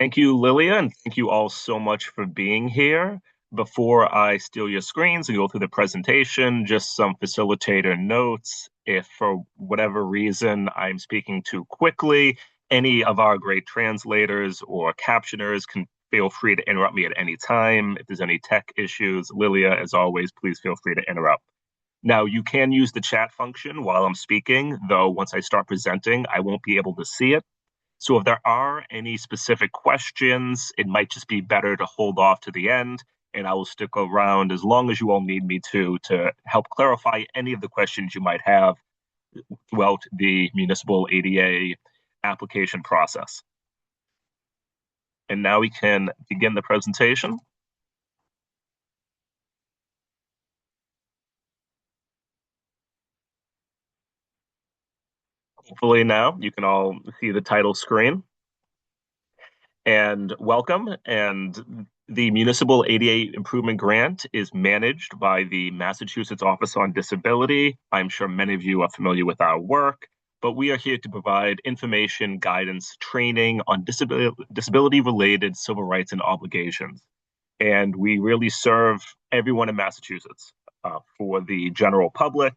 Thank you, Lilia, and thank you all so much for being here. Before I steal your screens and go through the presentation, just some facilitator notes. If for whatever reason I'm speaking too quickly, any of our great translators or captioners can feel free to interrupt me at any time. If there's any tech issues, Lilia, as always, please feel free to interrupt. Now, you can use the chat function while I'm speaking, though once I start presenting, I won't be able to see it. So if there are any specific questions, it might just be better to hold off to the end, and I will stick around as long as you all need me to help clarify any of the questions you might have throughout the municipal ADA application process. And now we can begin the presentation. Hopefully now you can all see the title screen. And welcome. And the Municipal ADA Improvement Grant is managed by the Massachusetts Office on Disability. I'm sure many of you are familiar with our work, but we are here to provide information, guidance, training on disability-related civil rights and obligations. And we really serve everyone in Massachusetts. For the general public,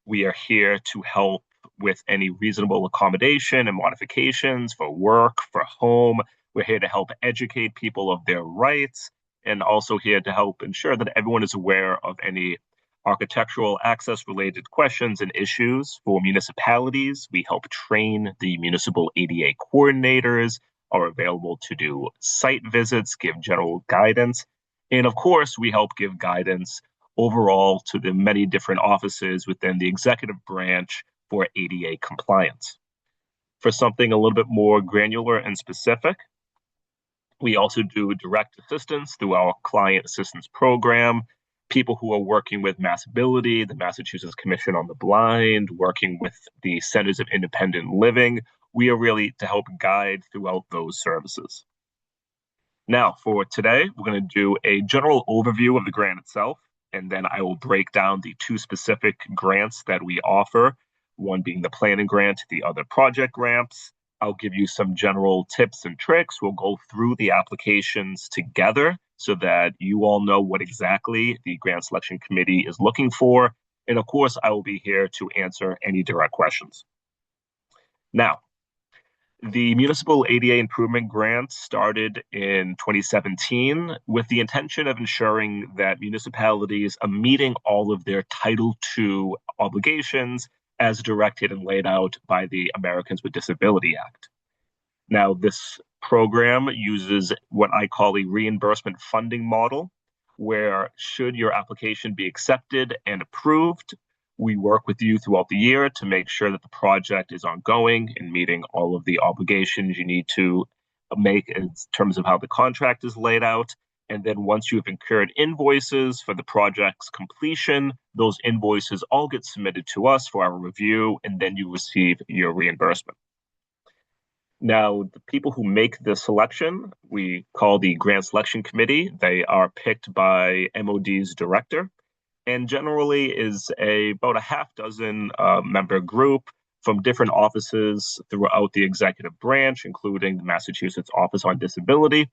we are here to help with any reasonable accommodation and modifications for work, for home. We're here to help educate people of their rights, and also here to help ensure that everyone is aware of any architectural access related questions and issues for municipalities. We help train the municipal ADA coordinators, are available to do site visits, give general guidance. And of course, we help give guidance overall to the many different offices within the executive branch for ADA compliance. For something a little bit more granular and specific, we also do direct assistance through our client assistance program. People who are working with Massability, the Massachusetts Commission on the Blind, working with the Centers of Independent Living. We are really to help guide throughout those services. Now, for today, we're going to do a general overview of the grant itself, and then I will break down the two specific grants that we offer, one being the planning grant, the other project grants. I'll give you some general tips and tricks. We'll go through the applications together so that you all know what exactly the grant selection committee is looking for. And of course, I will be here to answer any direct questions. Now, the Municipal ADA Improvement Grant started in 2017 with the intention of ensuring that municipalities are meeting all of their Title II obligations as directed and laid out by the Americans with Disability Act. Now, this program uses what I call a reimbursement funding model, where should your application be accepted and approved, we work with you throughout the year to make sure that the project is ongoing and meeting all of the obligations you need to make in terms of how the contract is laid out. And then once you've incurred invoices for the project's completion, those invoices all get submitted to us for our review, and then you receive your reimbursement. Now, the people who make the selection, we call the Grant Selection Committee. They are picked by MOD's director, and generally is about a half dozen member group from different offices throughout the executive branch, including the Massachusetts Office on Disability.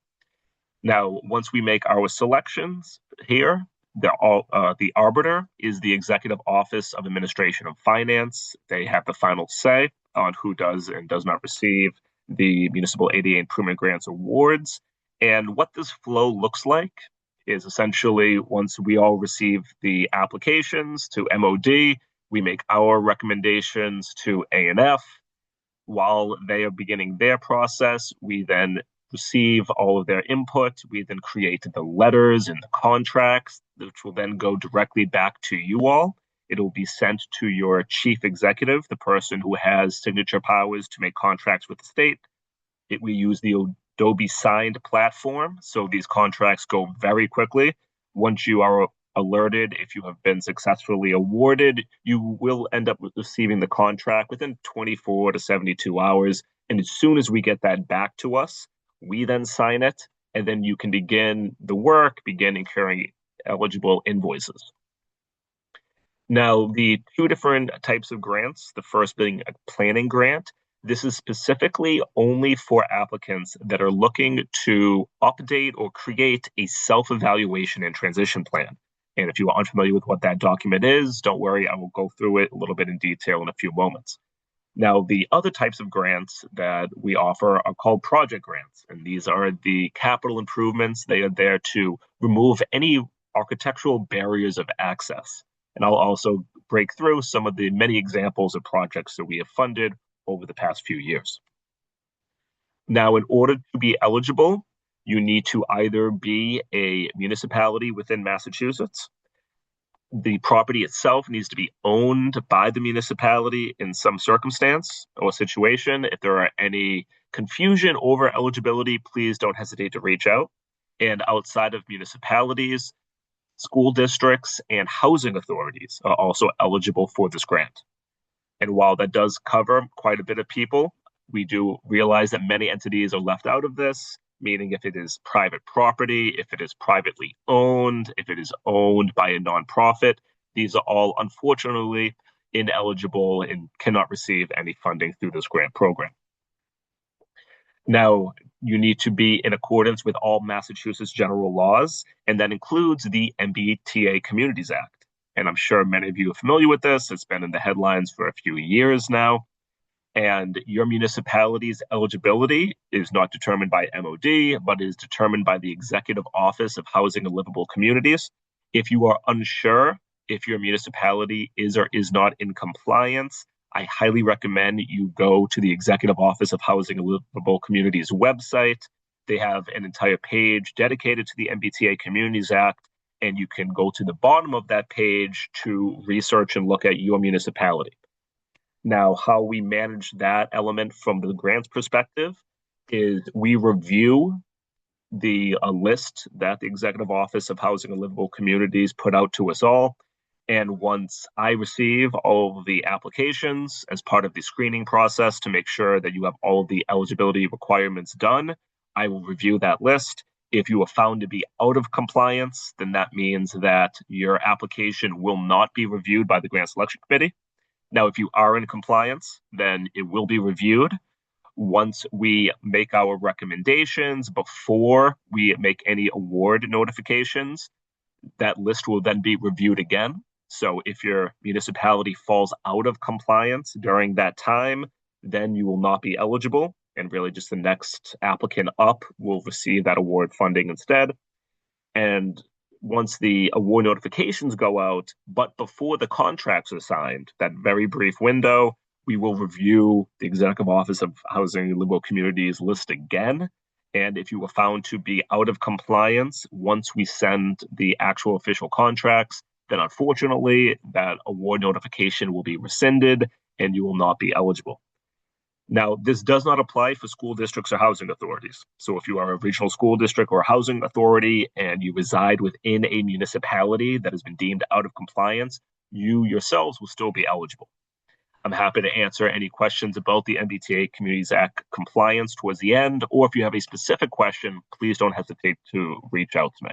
Now, once we make our selections here, the arbiter is the Executive Office of Administration and Finance. They have the final say on who does and does not receive the Municipal ADA Improvement Grants awards. And what this flow looks like is essentially once we all receive the applications to MOD, we make our recommendations to A&F. While they are beginning their process, we then receive all of their input. We then create the letters and the contracts, which will then go directly back to you all. It will be sent to your chief executive, the person who has signature powers to make contracts with the state. We use the Adobe Signed platform, so these contracts go very quickly. Once you are alerted, if you have been successfully awarded, you will end up receiving the contract within 24 to 72 hours. And as soon as we get that back to us, we then sign it, and then you can begin the work, begin incurring eligible invoices. Now, the two different types of grants, the first being a planning grant, This is specifically only for applicants that are looking to update or create a self-evaluation and transition plan. And if you are unfamiliar with what that document is, don't worry, I will go through it a little bit in detail in a few moments. Now, the other types of grants that we offer are called project grants, and these are the capital improvements. They are there to remove any architectural barriers of access. And I'll also break through some of the many examples of projects that we have funded over the past few years. Now, in order to be eligible, you need to either be a municipality within Massachusetts. The property itself needs to be owned by the municipality in some circumstance or situation. If there are any confusion over eligibility, please don't hesitate to reach out. And outside of municipalities, school districts and housing authorities are also eligible for this grant. And while that does cover quite a bit of people, we do realize that many entities are left out of this, meaning if it is private property, if it is privately owned, if it is owned by a nonprofit, these are all unfortunately ineligible and cannot receive any funding through this grant program. Now, you need to be in accordance with all Massachusetts general laws, and that includes the MBTA Communities Act. And I'm sure many of you are familiar with this. It's been in the headlines for a few years now. And your municipality's eligibility is not determined by MOD, but is determined by the Executive Office of Housing and Livable Communities. If you are unsure if your municipality is or is not in compliance, I highly recommend you go to the Executive Office of Housing and Livable Communities website. They have an entire page dedicated to the MBTA Communities Act, and you can go to the bottom of that page to research and look at your municipality. Now, how we manage that element from the grants perspective is we review the list that the Executive Office of Housing and Livable Communities put out to us all. And once I receive all of the applications as part of the screening process to make sure that you have all of the eligibility requirements done, I will review that list. If you are found to be out of compliance, then that means that your application will not be reviewed by the Grant Selection Committee. Now, if you are in compliance, then it will be reviewed. Once we make our recommendations, before we make any award notifications, that list will then be reviewed again. So if your municipality falls out of compliance during that time, then you will not be eligible. And really just the next applicant up will receive that award funding instead. And once the award notifications go out, but before the contracts are signed, that very brief window, we will review the Executive Office of Housing and Livable Communities list again. And if you were found to be out of compliance, once we send the actual official contracts, then unfortunately, that award notification will be rescinded and you will not be eligible. Now, this does not apply for school districts or housing authorities. So if you are a regional school district or a housing authority and you reside within a municipality that has been deemed out of compliance, you yourselves will still be eligible. I'm happy to answer any questions about the MBTA Communities Act compliance towards the end, or if you have a specific question, please don't hesitate to reach out to me.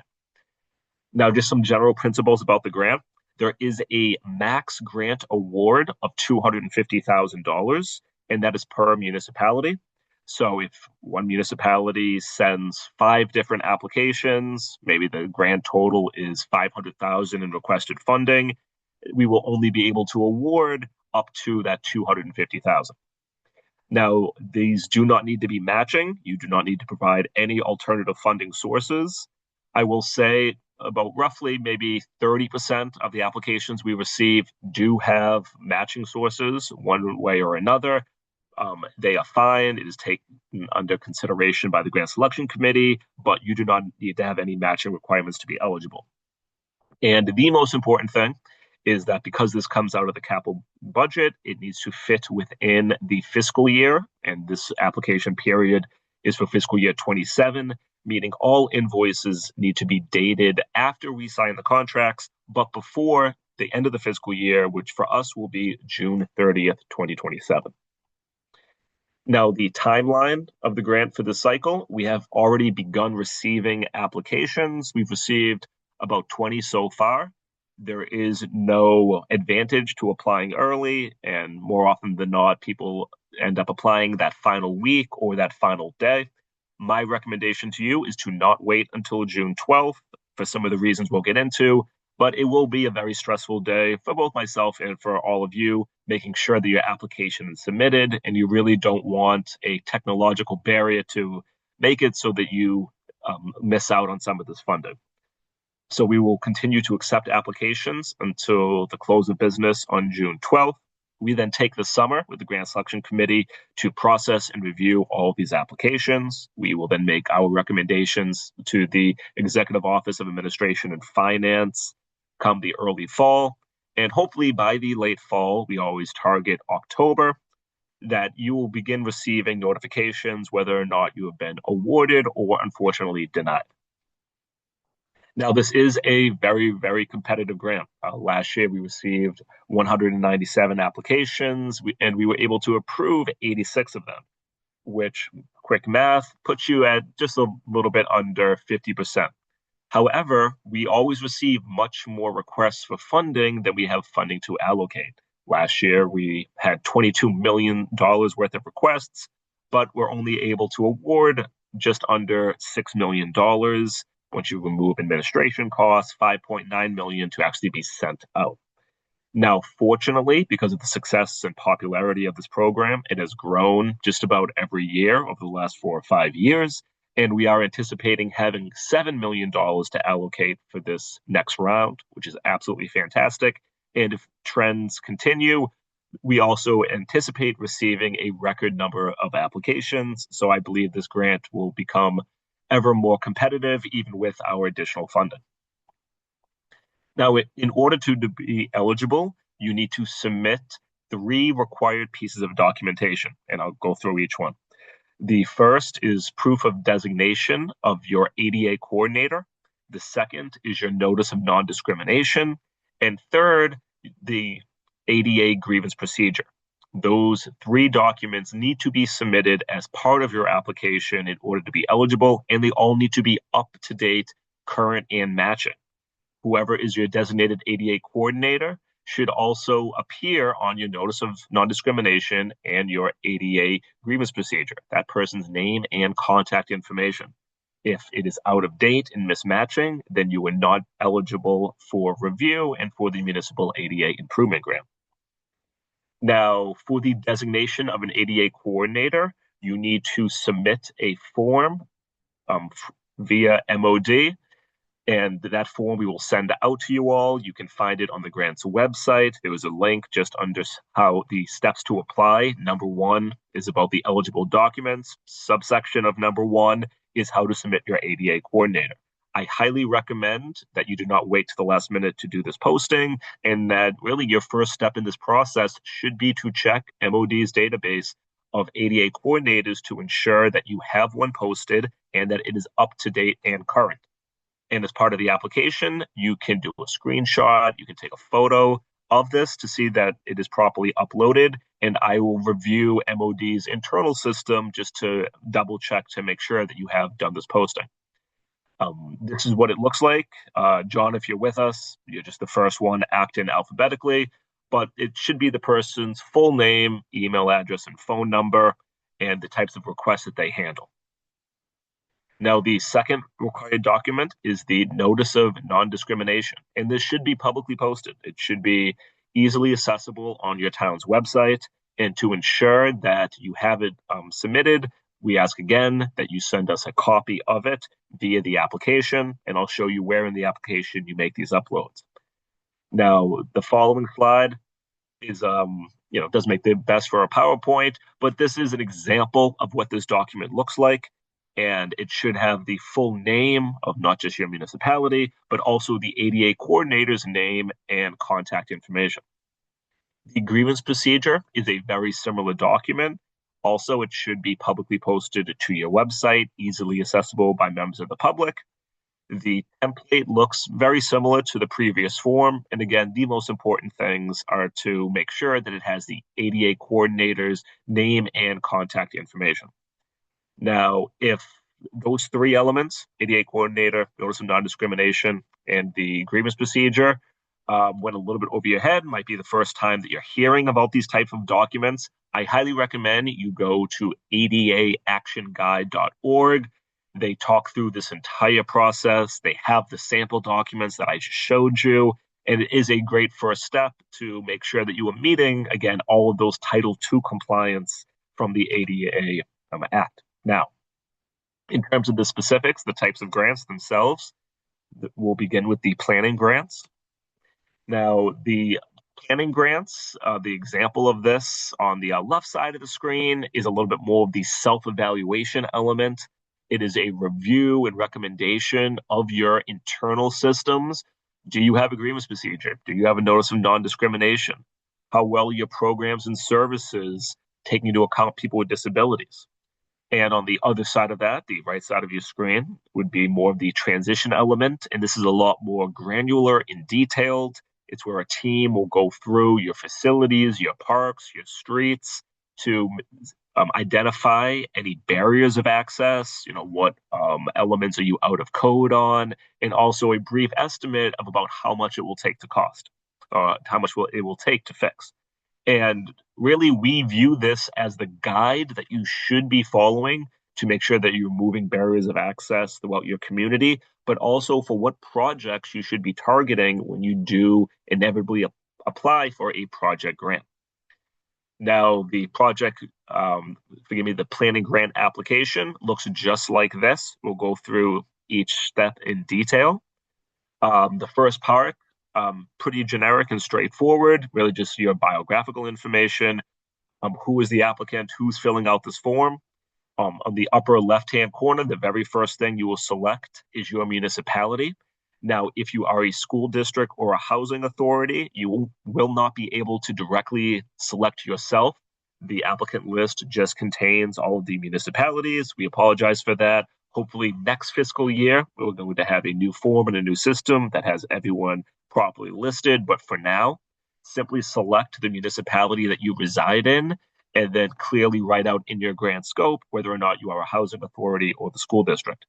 Now, just some general principles about the grant. There is a max grant award of $250,000, and that is per municipality. So if one municipality sends 5 different applications, maybe the grand total is $500,000 in requested funding, we will only be able to award up to that $250,000. Now, these do not need to be matching. You do not need to provide any alternative funding sources. I will say about roughly maybe 30% of the applications we receive do have matching sources one way or another. They are fine. It is taken under consideration by the Grant Selection Committee, but you do not need to have any matching requirements to be eligible. And the most important thing is that because this comes out of the capital budget, it needs to fit within the fiscal year. And this application period is for fiscal year 27, meaning all invoices need to be dated after we sign the contracts, but before the end of the fiscal year, which for us will be June 30th, 2027. Now, the timeline of the grant for this cycle, we have already begun receiving applications. We've received about 20 so far. There is no advantage to applying early, and more often than not, people end up applying that final week or that final day. My recommendation to you is to not wait until June 12th for some of the reasons we'll get into, but it will be a very stressful day for both myself and for all of you, making sure that your application is submitted, and you really don't want a technological barrier to make it so that you miss out on some of this funding. So we will continue to accept applications until the close of business on June 12th. We then take the summer with the grant selection committee to process and review all of these applications. We will then make our recommendations to the Executive Office of Administration and Finance come the early fall. And hopefully by the late fall, we always target October, that you will begin receiving notifications whether or not you have been awarded or unfortunately denied. Now, this is a very, very competitive grant. Last year, we received 197 applications, and we were able to approve 86 of them, which, quick math, puts you at just a little bit under 50%. However, we always receive much more requests for funding than we have funding to allocate. Last year, we had $22 million worth of requests, but we're only able to award just under $6 million. Once you remove administration costs, $5.9 million to actually be sent out. Now, fortunately, because of the success and popularity of this program, it has grown just about every year over the last 4 or 5 years, and we are anticipating having $7 million to allocate for this next round, which is absolutely fantastic. And if trends continue, we also anticipate receiving a record number of applications. So I believe this grant will become ever more competitive, even with our additional funding. Now, in order to be eligible, you need to submit 3 required pieces of documentation, and I'll go through each one. The first is proof of designation of your ADA coordinator. The second is your notice of non-discrimination. And third, the ADA grievance procedure. Those 3 documents need to be submitted as part of your application in order to be eligible, and they all need to be up to date, current, and matching. Whoever is your designated ADA coordinator should also appear on your notice of non-discrimination and your ADA grievance procedure, that person's name and contact information. If it is out of date and mismatching, then you are not eligible for review and for the Municipal ADA Improvement Grant. Now, for the designation of an ADA coordinator, you need to submit a form via MOD, and that form we will send out to you all. You can find it on the grant's website. There is a link just under how the steps to apply. Number 1 is about the eligible documents. Subsection of number 1 is how to submit your ADA coordinator. I highly recommend that you do not wait to the last minute to do this posting, and that really your first step in this process should be to check MOD's database of ADA coordinators to ensure that you have one posted and that it is up to date and current. And as part of the application, you can do a screenshot, you can take a photo of this to see that it is properly uploaded, and I will review MOD's internal system just to double check to make sure that you have done this posting. This is what it looks like. John, if you're with us, you're just the first one acting alphabetically, but it should be the person's full name, email address, and phone number, and the types of requests that they handle. Now, the second required document is the notice of non-discrimination, and this should be publicly posted. It should be easily accessible on your town's website, and to ensure that you have it submitted, we ask again that you send us a copy of it via the application, and I'll show you where in the application you make these uploads. Now, the following slide is, doesn't make the best for a PowerPoint, but this is an example of what this document looks like, and it should have the full name of not just your municipality, but also the ADA coordinator's name and contact information. The grievance procedure is a very similar document. Also, it should be publicly posted to your website, easily accessible by members of the public. The template looks very similar to the previous form. And again, the most important things are to make sure that it has the ADA coordinator's name and contact information. Now, if those 3 elements, ADA coordinator, notice of non-discrimination, and the grievance procedure, went a little bit over your head, might be the first time that you're hearing about these types of documents, I highly recommend you go to adaactionguide.org. They talk through this entire process. They have the sample documents that I just showed you. And it is a great first step to make sure that you are meeting, again, all of those Title II compliance from the ADA Act. Now, in terms of the specifics, the types of grants themselves, we'll begin with the planning grants. Now, the planning grants, the example of this on the left side of the screen is a little bit more of the self-evaluation element. It is a review and recommendation of your internal systems. Do you have a grievance procedure? Do you have a notice of non-discrimination? How well are your programs and services taking into account people with disabilities? And on the other side of that, the right side of your screen, would be more of the transition element. And this is a lot more granular and detailed. It's where a team will go through your facilities, your parks, your streets to identify any barriers of access, what elements are you out of code on, and also a brief estimate of about how much it will take to cost, how much it will take to fix. And really, we view this as the guide that you should be following to make sure that you're moving barriers of access throughout your community, but also for what projects you should be targeting when you do inevitably apply for a project grant. Now, the planning grant application looks just like this. We'll go through each step in detail. The first part, pretty generic and straightforward, really just your biographical information, who is the applicant, who's filling out this form. On the upper left-hand corner, the very first thing you will select is your municipality. Now, if you are a school district or a housing authority, you will not be able to directly select yourself. The applicant list just contains all of the municipalities. We apologize for that. Hopefully next fiscal year, we're going to have a new form and a new system that has everyone properly listed. But for now, simply select the municipality that you reside in and then clearly write out in your grant scope whether or not you are a housing authority or the school district.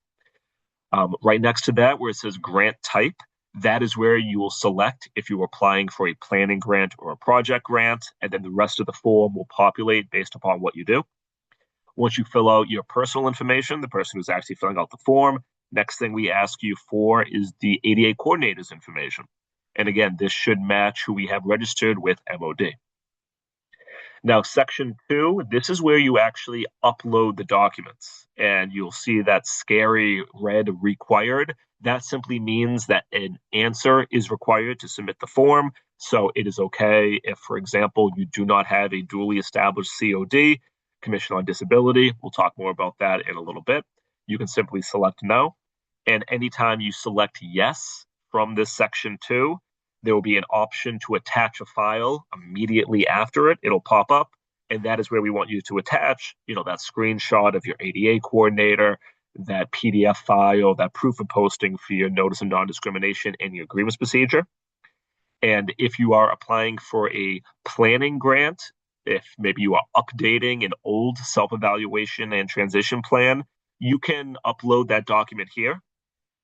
Right next to that, where it says grant type, that is where you will select if you're applying for a planning grant or a project grant, and then the rest of the form will populate based upon what you do. Once you fill out your personal information, the person who's actually filling out the form, next thing we ask you for is the ADA coordinator's information. And again, this should match who we have registered with MOD. Now, section 2, this is where you actually upload the documents. And you'll see that scary red required. That simply means that an answer is required to submit the form. So it is okay if, for example, you do not have a duly established COD, Commission on Disability. We'll talk more about that in a little bit. You can simply select no. And anytime you select yes from this section 2, there will be an option to attach a file immediately after it. It'll pop up, and that is where we want you to attach, that screenshot of your ADA coordinator, that PDF file, that proof of posting for your notice of non-discrimination and your grievance procedure. And if you are applying for a planning grant, if maybe you are updating an old self-evaluation and transition plan, you can upload that document here.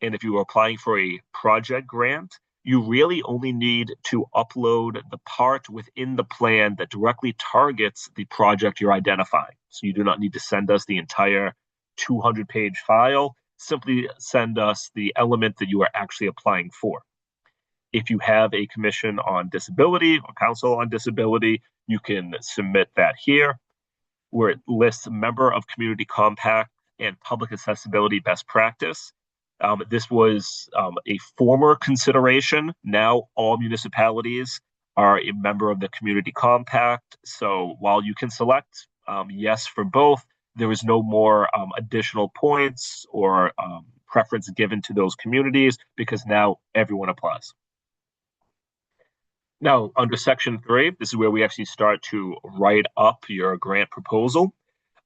And if you are applying for a project grant, you really only need to upload the part within the plan that directly targets the project you're identifying. So you do not need to send us the entire 200-page file. Simply send us the element that you are actually applying for. If you have a Commission on Disability or Council on Disability, you can submit that here, where it lists member of Community Compact and public accessibility best practice. This was a former consideration. Now all municipalities are a member of the Community Compact. So while you can select yes for both, there is no more additional points or preference given to those communities because now everyone applies. Now, under section 3, this is where we actually start to write up your grant proposal.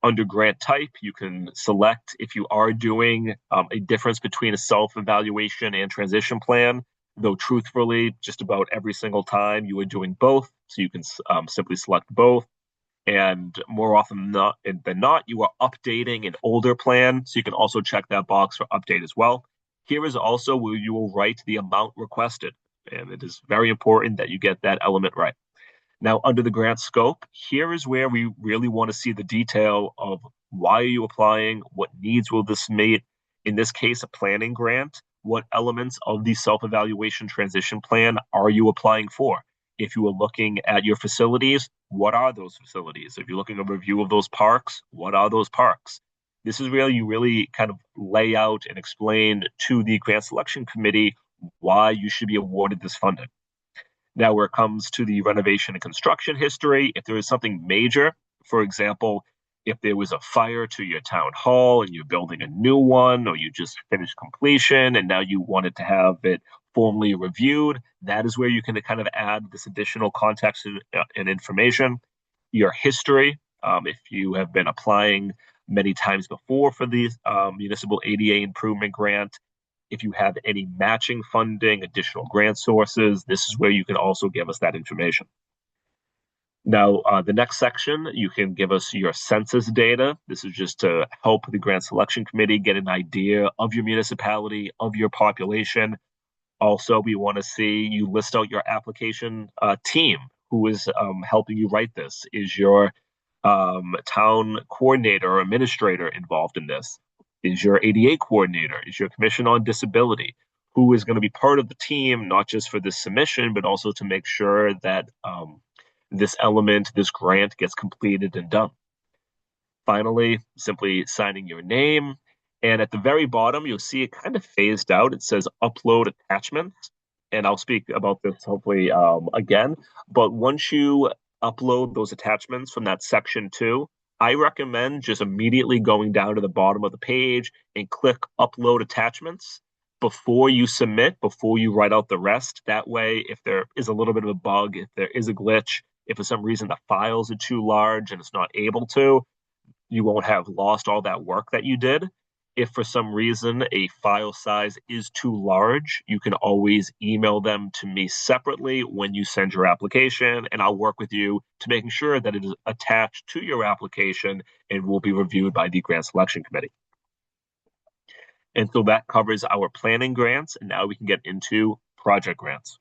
Under grant type, you can select if you are doing a difference between a self-evaluation and transition plan, though truthfully, just about every single time you are doing both. So you can simply select both. And more often than not, you are updating an older plan. So you can also check that box for update as well. Here is also where you will write the amount requested. and it is very important that you get that element right. Now, under the grant scope, here is where we really want to see the detail of why are you applying, what needs will this meet, in this case, a planning grant, what elements of the self-evaluation transition plan are you applying for? If you are looking at your facilities, what are those facilities? If you're looking at a review of those parks, what are those parks? This is where you really kind of lay out and explain to the grant selection committee why you should be awarded this funding. Now, where it comes to the renovation and construction history, if there is something major, for example, if there was a fire to your town hall and you're building a new one, or you just finished completion and now you wanted to have it formally reviewed, that is where you can kind of add this additional context and information. Your history, if you have been applying many times before for the municipal ADA improvement grant, if you have any matching funding, additional grant sources, this is where you can also give us that information. Now, the next section, you can give us your census data. This is just to help the grant selection committee get an idea of your municipality, of your population. Also, we want to see you list out your application team who is helping you write this. Is your town coordinator or administrator involved in this? Is your ADA coordinator? Is your commission on disability? Who is going to be part of the team, not just for this submission, but also to make sure that this element, this grant gets completed and done. Finally, simply signing your name. And at the very bottom, you'll see it kind of phased out. It says upload attachments. And I'll speak about this hopefully again. But once you upload those attachments from that section 2, I recommend just immediately going down to the bottom of the page and click upload attachments before you submit, before you write out the rest. That way, if there is a little bit of a bug, if there is a glitch, if for some reason the files are too large and it's not able to, you won't have lost all that work that you did. If for some reason a file size is too large, you can always email them to me separately when you send your application, and I'll work with you to making sure that it is attached to your application and will be reviewed by the grant selection committee. And so that covers our planning grants, and now we can get into project grants.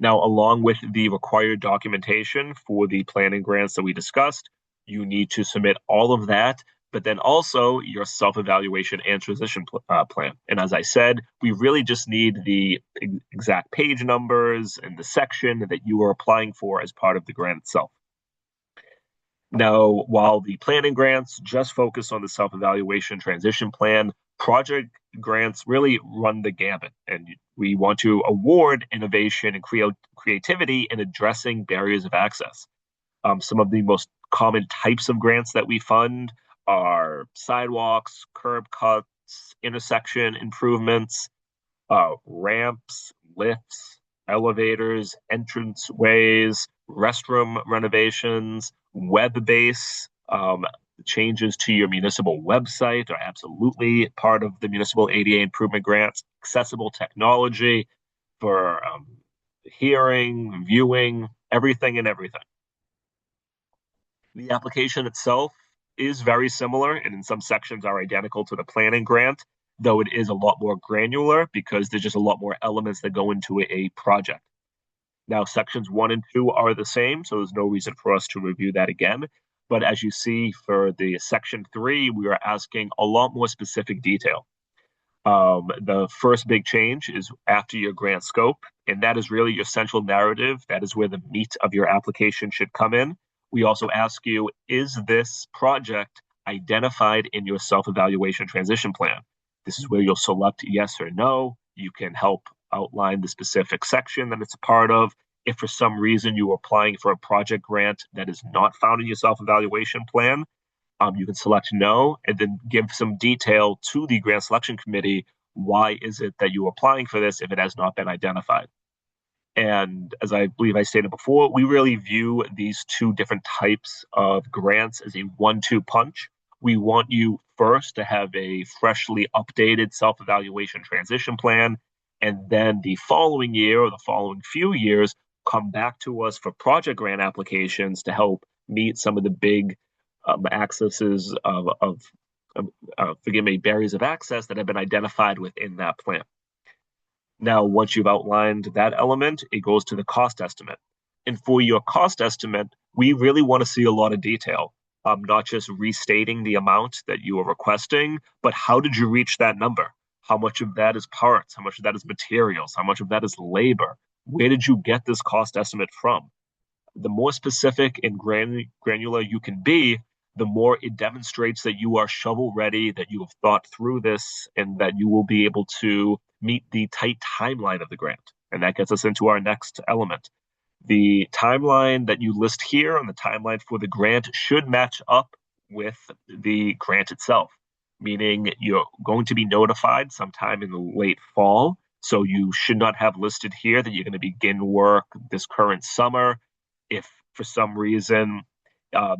Now, along with the required documentation for the planning grants that we discussed, you need to submit all of that, but then also your self-evaluation and transition plan. And as I said, we really just need the exact page numbers and the section that you are applying for as part of the grant itself. Now, while the planning grants just focus on the self-evaluation transition plan, project grants really run the gambit, and we want to award innovation and creativity in addressing barriers of access. Some of the most common types of grants that we fund are sidewalks, curb cuts, intersection improvements, ramps, lifts, elevators, entranceways, restroom renovations, web-based changes to your municipal website are absolutely part of the municipal ADA improvement grants. Accessible technology for hearing, viewing, everything and everything. The application itself is very similar, and in some sections are identical to the planning grant, though it is a lot more granular because there's just a lot more elements that go into a project. Now, sections 1 and 2 are the same, so there's no reason for us to review that again. But as you see for the section 3, we are asking a lot more specific detail. The first big change is after your grant scope, and that is really your central narrative. That is where the meat of your application should come in. We also ask you, is this project identified in your self-evaluation transition plan? This is where you'll select yes or no. You can help outline the specific section that it's a part of. If for some reason you are applying for a project grant that is not found in your self-evaluation plan, you can select no and then give some detail to the grant selection committee. Why is it that you're applying for this if it has not been identified? And as I believe I stated before, we really view these two different types of grants as a 1-2 punch. We want you first to have a freshly updated self-evaluation transition plan, and then the following year or the following few years, come back to us for project grant applications to help meet some of the big accesses barriers of access that have been identified within that plan. Now, once you've outlined that element, it goes to the cost estimate. And for your cost estimate, we really want to see a lot of detail, not just restating the amount that you are requesting, but how did you reach that number? How much of that is parts? How much of that is materials? How much of that is labor? Where did you get this cost estimate from? The more specific and granular you can be, the more it demonstrates that you are shovel ready, that you have thought through this, and that you will be able to meet the tight timeline of the grant. And that gets us into our next element. The timeline that you list here and the timeline for the grant should match up with the grant itself, meaning you're going to be notified sometime in the late fall. So you should not have listed here that you're going to begin work this current summer. If for some reason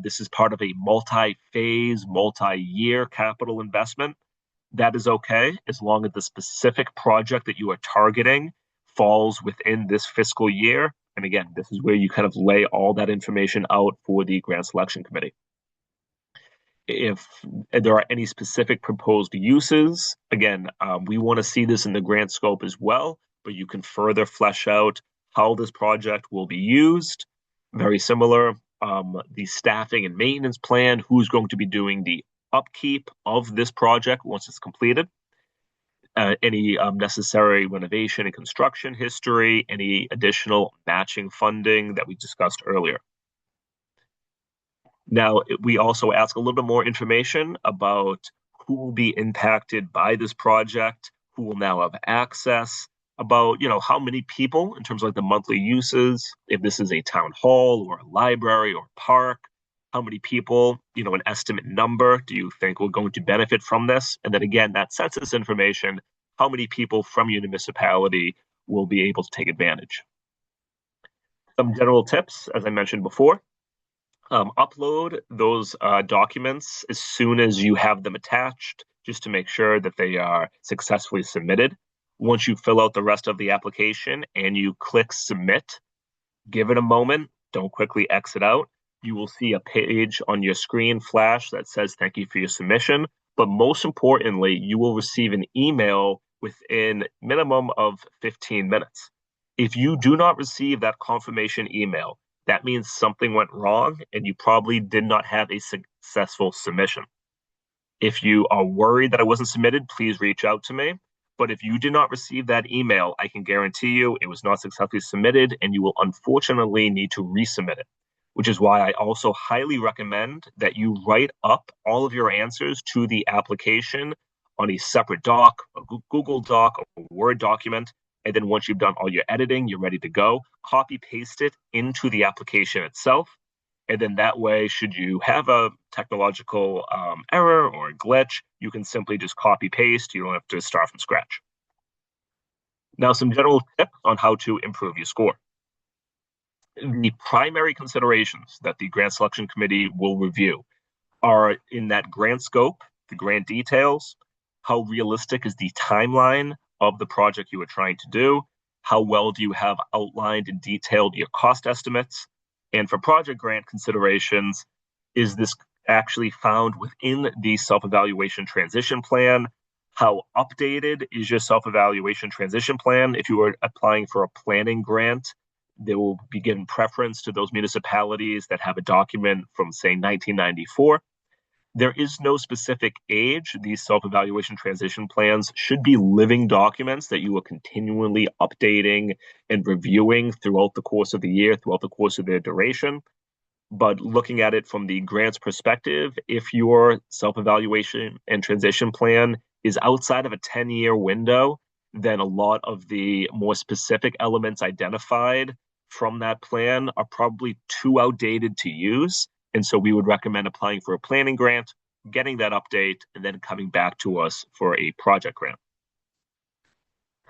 this is part of a multi-phase, multi-year capital investment, that is okay as long as the specific project that you are targeting falls within this fiscal year. And again, this is where you kind of lay all that information out for the grant selection committee. If there are any specific proposed uses, again, we want to see this in the grant scope as well, but you can further flesh out how this project will be used. Very similar, the staffing and maintenance plan, who's going to be doing the upkeep of this project once it's completed, any necessary renovation and construction history, any additional matching funding that we discussed earlier. Now, we also ask a little bit more information about who will be impacted by this project, who will now have access, about, how many people in terms of like the monthly uses, if this is a town hall or a library or park, how many people, an estimate number do you think will going to benefit from this? And then again, that census information, how many people from your municipality will be able to take advantage. Some general tips, as I mentioned before. Upload those documents as soon as you have them attached, just to make sure that they are successfully submitted. Once you fill out the rest of the application and you click submit, give it a moment, don't quickly exit out. You will see a page on your screen flash that says thank you for your submission. But most importantly, you will receive an email within minimum of 15 minutes. If you do not receive that confirmation email, that means something went wrong and you probably did not have a successful submission. If you are worried that it wasn't submitted, please reach out to me. But if you did not receive that email, I can guarantee you it was not successfully submitted and you will unfortunately need to resubmit it, which is why I also highly recommend that you write up all of your answers to the application on a separate doc, a Google Doc, a Word document. And then once you've done all your editing, you're ready to go, copy paste it into the application itself. And then that way, should you have a technological error or a glitch, you can simply just copy paste. You don't have to start from scratch. Now, some general tips on how to improve your score. The primary considerations that the grant selection committee will review are in that grant scope, the grant details, how realistic is the timeline of the project you are trying to do, how well do you have outlined and detailed your cost estimates, and for project grant considerations, is this actually found within the self-evaluation transition plan? How updated is your self-evaluation transition plan? If you are applying for a planning grant, they will be given preference to those municipalities that have a document from, say, 1994. There is no specific age. These self-evaluation transition plans should be living documents that you are continually updating and reviewing throughout the course of the year, throughout the course of their duration. But looking at it from the grant's perspective, if your self-evaluation and transition plan is outside of a 10-year window, then a lot of the more specific elements identified from that plan are probably too outdated to use. And so we would recommend applying for a planning grant, getting that update, and then coming back to us for a project grant.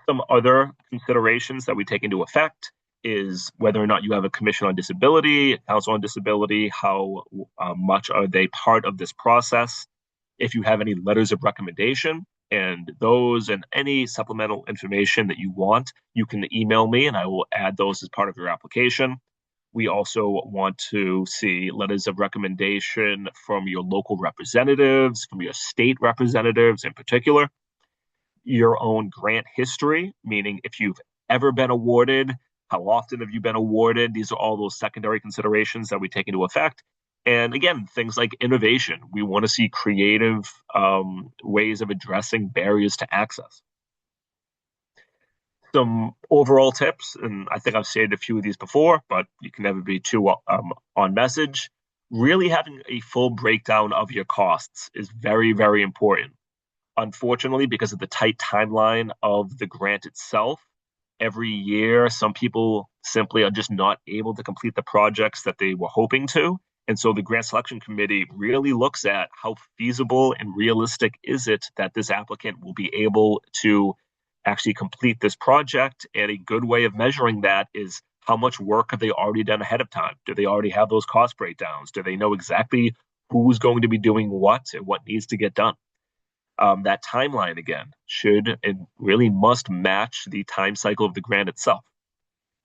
Some other considerations that we take into effect is whether or not you have a commission on disability, council on disability, how much are they part of this process, if you have any letters of recommendation, and those and any supplemental information that you want, you can email me and I will add those as part of your application. We also want to see letters of recommendation from your local representatives, from your state representatives in particular. your own grant history, meaning if you've ever been awarded, how often have you been awarded? These are all those secondary considerations that we take into effect. And again, things like innovation. We want to see creative ways of addressing barriers to access. Some overall tips, and I think I've stated a few of these before, but you can never be too on message. Really having a full breakdown of your costs is very, very important. Unfortunately, because of the tight timeline of the grant itself, every year some people simply are just not able to complete the projects that they were hoping to. And so the grant selection committee really looks at how feasible and realistic is it that this applicant will be able to actually complete this project. And a good way of measuring that is how much work have they already done ahead of time? Do they already have those cost breakdowns? Do they know exactly who's going to be doing what and what needs to get done? That timeline again should and really must match the time cycle of the grant itself.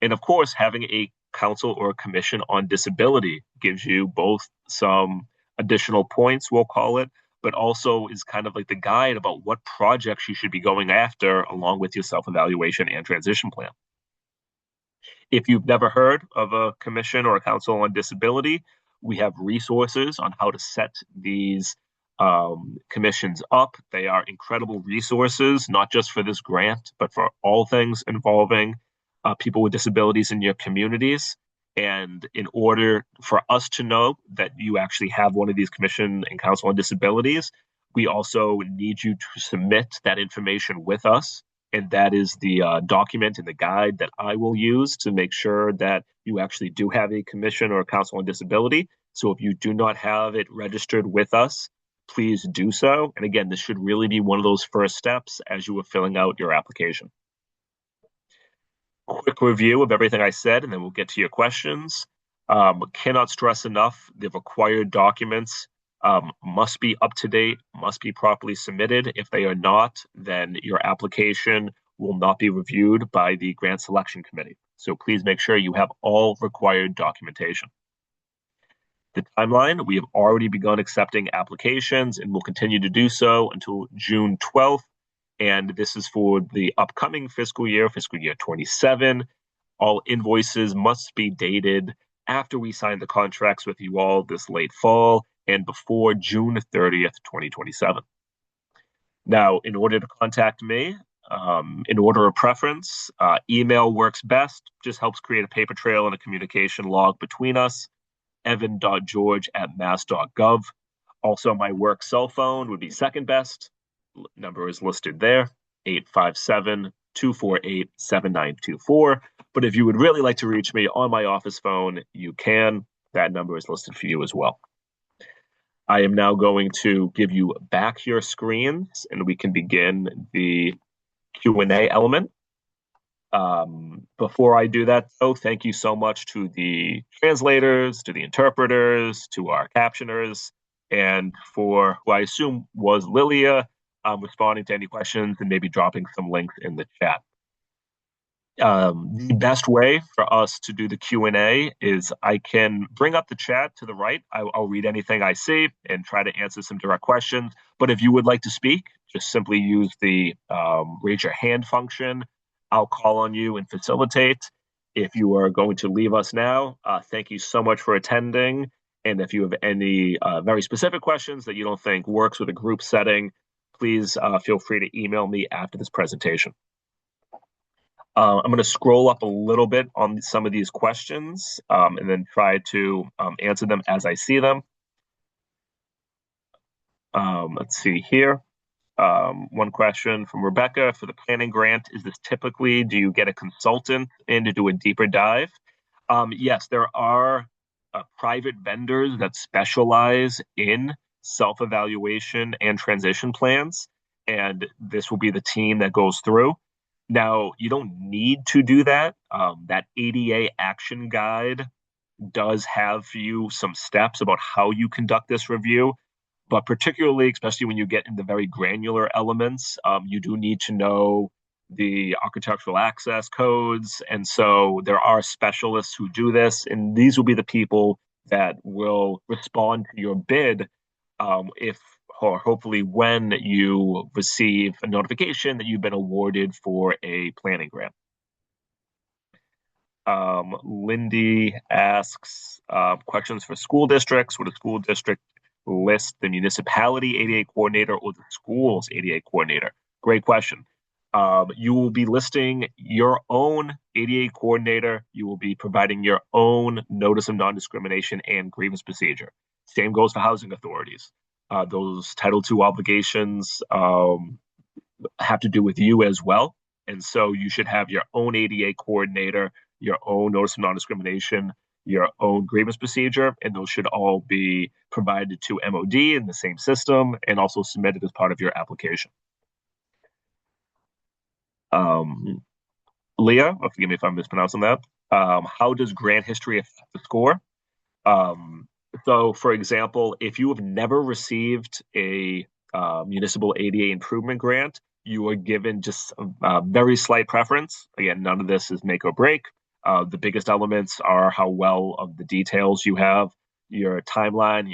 And of course, having a council or a commission on disability gives you both some additional points, we'll call it, but also is kind of like the guide about what projects you should be going after along with your self-evaluation and transition plan. If you've never heard of a commission or a council on disability, we have resources on how to set these commissions up. They are incredible resources, not just for this grant, but for all things involving people with disabilities in your communities. And in order for us to know that you actually have one of these commission and council on disabilities, we also need you to submit that information with us. And that is the document and the guide that I will use to make sure that you actually do have a commission or a council on disability. So if you do not have it registered with us, please do so. And again, this should really be one of those first steps as you are filling out your application. Quick review of everything I said, and then we'll get to your questions. Cannot stress enough, the required documents must be up to date, must be properly submitted. If they are not, then your application will not be reviewed by the grant selection committee. So please make sure you have all required documentation. The timeline, we have already begun accepting applications and will continue to do so until June 12th. And this is for the upcoming fiscal year 27. All invoices must be dated after we sign the contracts with you all this late fall and before June 30th, 2027. Now, in order to contact me, in order of preference, email works best, just helps create a paper trail and a communication log between us. evan.george@mass.gov. Also, my work cell phone would be second best. Number is listed there, 857-248-7924. But if you would really like to reach me on my office phone, you can. That number is listed for you as well. I am now going to give you back your screens, and we can begin the Q&A element. Before I do that, though, thank you so much to the translators, to the interpreters, to our captioners, and for who I assume was Lilia, responding to any questions and maybe dropping some links in the chat. The best way for us to do the Q&A is I can bring up the chat to the right. I'll read anything I see and try to answer some direct questions. But if you would like to speak, just simply use the raise your hand function. I'll call on you and facilitate. If you are going to leave us now, thank you so much for attending. And if you have any very specific questions that you don't think works with a group setting, please feel free to email me after this presentation. I'm going to scroll up a little bit on some of these questions and then try to answer them as I see them. Let's see here. One question from Rebecca for the planning grant. Is this typically, do you get a consultant in to do a deeper dive? Yes, there are private vendors that specialize in self-evaluation and transition plans, and this will be the team that goes through. Now, you don't need to do that. That ADA action guide does have for you some steps about how you conduct this review, but particularly, especially when you get into very granular elements, you do need to know the architectural access codes. And so there are specialists who do this, and these will be the people that will respond to your bid if or hopefully when you receive a notification that you've been awarded for a planning grant. Lindy asks questions for school districts. Would a school district list the municipality ADA coordinator or the school's ADA coordinator? Great question. You will be listing your own ADA coordinator. You will be providing your own notice of non-discrimination and grievance procedure. Same goes for housing authorities. Those Title II obligations have to do with you as well. And so you should have your own ADA coordinator, your own notice of non-discrimination, your own grievance procedure, and those should all be provided to MOD in the same system and also submitted as part of your application. Leah, forgive me if I'm mispronouncing that. How does grant history affect the score? So, for example, if you have never received a municipal ADA improvement grant, you are given just a very slight preference. Again, none of this is make or break. The biggest elements are how well of the details you have, your timeline,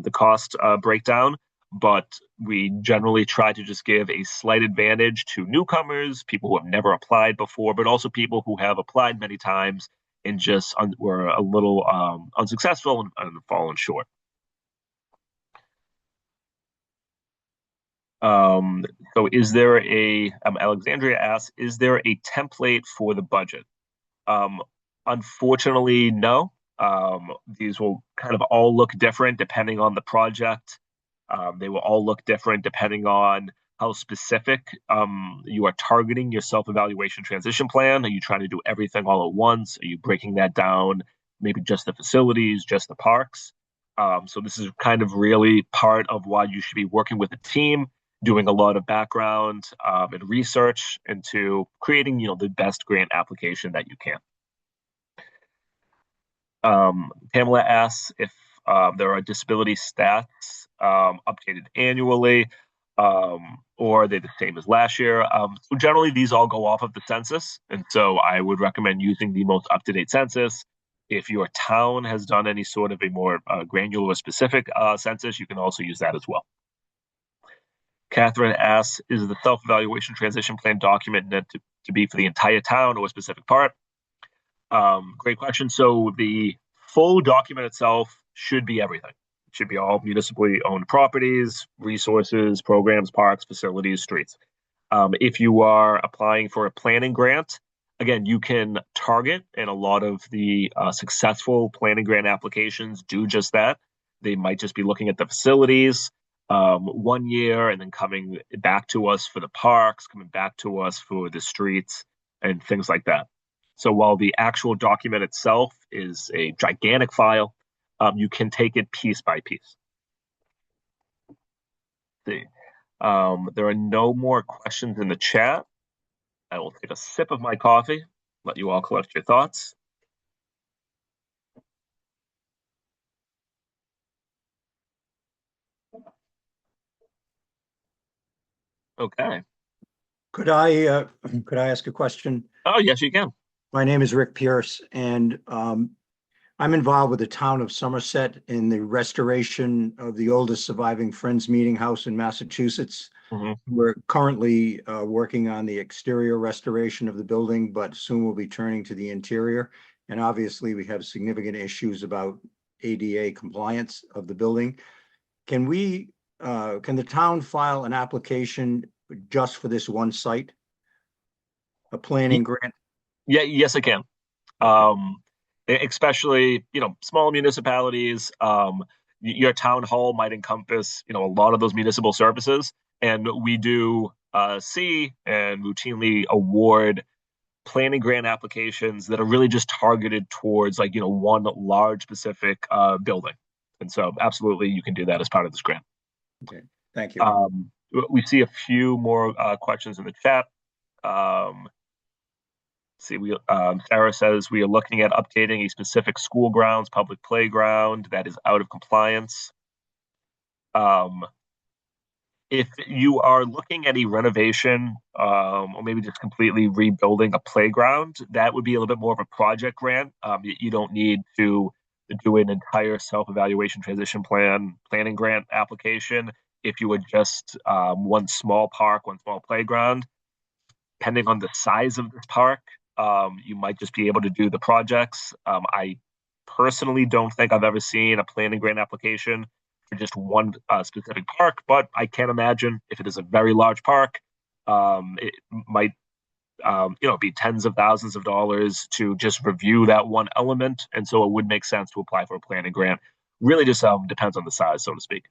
the cost breakdown. But we generally try to just give a slight advantage to newcomers, people who have never applied before, but also people who have applied many times and just were a little unsuccessful and fallen short. So is there Alexandria asks, is there a template for the budget? Unfortunately, no. These will kind of all look different depending on the project. They will all look different depending on how specific you are targeting your self-evaluation transition plan. Are you trying to do everything all at once? Are you breaking that down, maybe just the facilities, just the parks? So this is kind of really part of why you should be working with a team, doing a lot of background and research into creating, the best grant application that you can. Pamela asks if there are disability stats updated annually, or are they the same as last year? So generally, these all go off of the census, and so I would recommend using the most up-to-date census. If your town has done any sort of a more granular or specific census, you can also use that as well. Catherine asks, is the self-evaluation transition plan document meant to be for the entire town or a specific part? Great question. So the full document itself should be everything. It should be all municipally owned properties, resources, programs, parks, facilities, streets. If you are applying for a planning grant, again, you can target, and a lot of the successful planning grant applications do just that. They might just be looking at the facilities 1 year and then coming back to us for the parks, coming back to us for the streets and things like that. So while the actual document itself is a gigantic file, you can take it piece by piece. Let's see. There are no more questions in the chat. I will take a sip of my coffee, let you all collect your thoughts. Okay. Could I ask a question? Oh, yes, you can. My name is Rick Pierce, and I'm involved with the town of Somerset in the restoration of the oldest surviving Friends Meeting House in Massachusetts. We're currently working on the exterior restoration of the building, but soon we'll be turning to the interior. And obviously, we have significant issues about ADA compliance of the building. Can the town file an application just for this one site? A planning grant? Yeah, yes, it can. Especially, small municipalities, your town hall might encompass, a lot of those municipal services. And we do see and routinely award planning grant applications that are really just targeted towards one large specific building. And so absolutely you can do that as part of this grant. Okay, thank you. We see a few more questions in the chat. Sarah says we are looking at updating a specific school grounds, public playground that is out of compliance. If you are looking at a renovation or maybe just completely rebuilding a playground, that would be a little bit more of a project grant. You don't need to do an entire self-evaluation transition planning grant application. If you were just one small park, one small playground, depending on the size of this park, you might just be able to do the projects. I personally don't think I've ever seen a planning grant application for just one specific park, but I can imagine if it is a very large park, it might be tens of thousands of dollars to just review that one element, and so it would make sense to apply for a planning grant. Really, just depends on the size, so to speak.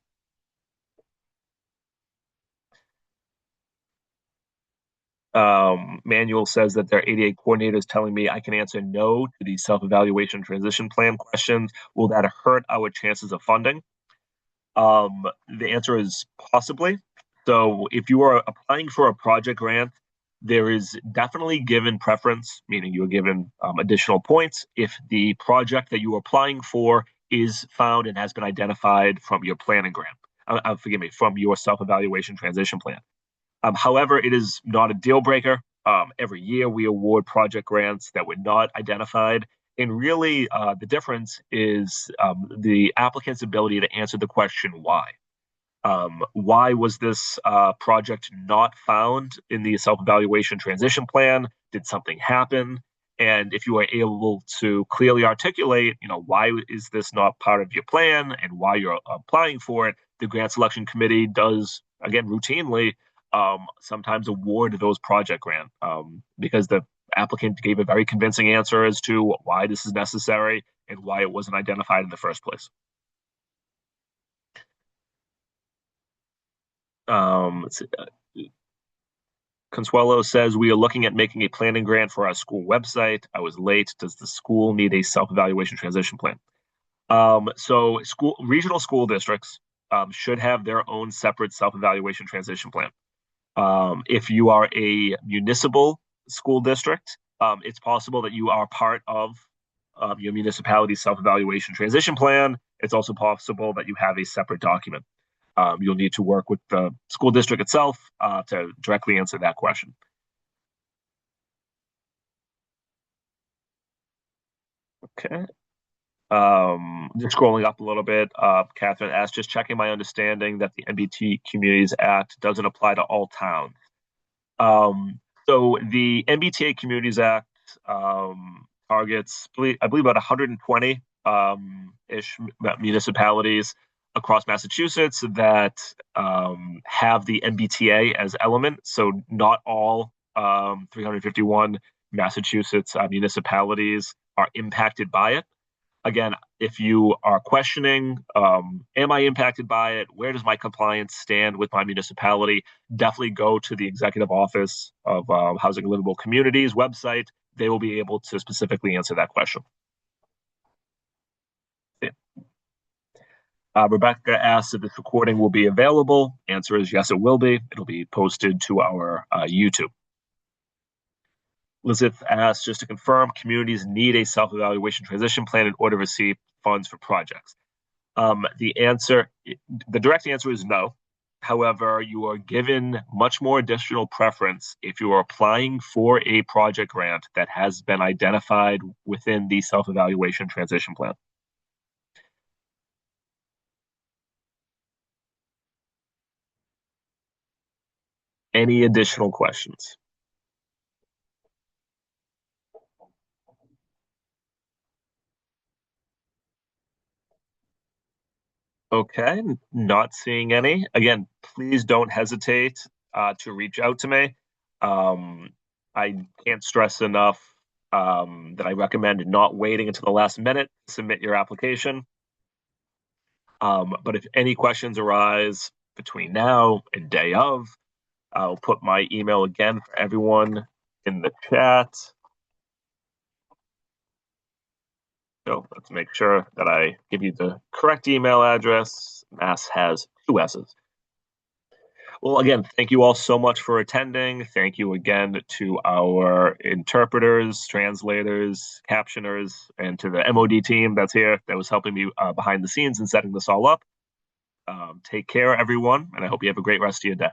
Manual says that their ADA coordinator is telling me I can answer no to the self-evaluation transition plan questions. Will that hurt our chances of funding? The answer is possibly. So if you are applying for a project grant, there is definitely given preference, meaning you are given additional points if the project that you are applying for is found and has been identified from your planning grant. Forgive me, from your self-evaluation transition plan. However, it is not a deal breaker. Every year we award project grants that were not identified. And really, the difference is the applicant's ability to answer the question why. Why was this project not found in the self-evaluation transition plan? Did something happen? And if you are able to clearly articulate, why is this not part of your plan and why you're applying for it, the grant selection committee does, again, routinely sometimes award those project grant because the applicant gave a very convincing answer as to why this is necessary and why it wasn't identified in the first place. Let's see. Consuelo says, we are looking at making a planning grant for our school website. I was late. Does the school need a self-evaluation transition plan? So regional school districts should have their own separate self-evaluation transition plan. If you are a municipal school district, it's possible that you are part of your municipality's self-evaluation transition plan. It's also possible that you have a separate document. You'll need to work with the school district itself to directly answer that question. Okay. Just scrolling up a little bit, Catherine asked, just checking my understanding that the MBT Communities Act doesn't apply to all towns. So the MBTA Communities Act targets, I believe, about 120 ish municipalities across Massachusetts that have the MBTA as element. So not all 351 Massachusetts municipalities are impacted by it. Again, if you are questioning, am I impacted by it? Where does my compliance stand with my municipality? Definitely go to the Executive Office of Housing and Livable Communities website. They will be able to specifically answer that question. Yeah. Rebecca asks if this recording will be available. Answer is yes, it will be. It'll be posted to our YouTube. Elizabeth asks, just to confirm, communities need a self-evaluation transition plan in order to receive funds for projects. The direct answer is no. However, you are given much more additional preference if you are applying for a project grant that has been identified within the self-evaluation transition plan. Any additional questions? Okay, not seeing any. Again, please don't hesitate to reach out to me. I can't stress enough that I recommend not waiting until the last minute to submit your application. But if any questions arise between now and day of, I'll put my email again for everyone in the chat. So let's make sure that I give you the correct email address. Mass has 2 S's. Well, again, thank you all so much for attending. Thank you again to our interpreters, translators, captioners, and to the MOD team that's here that was helping me behind the scenes and setting this all up. Take care, everyone, and I hope you have a great rest of your day.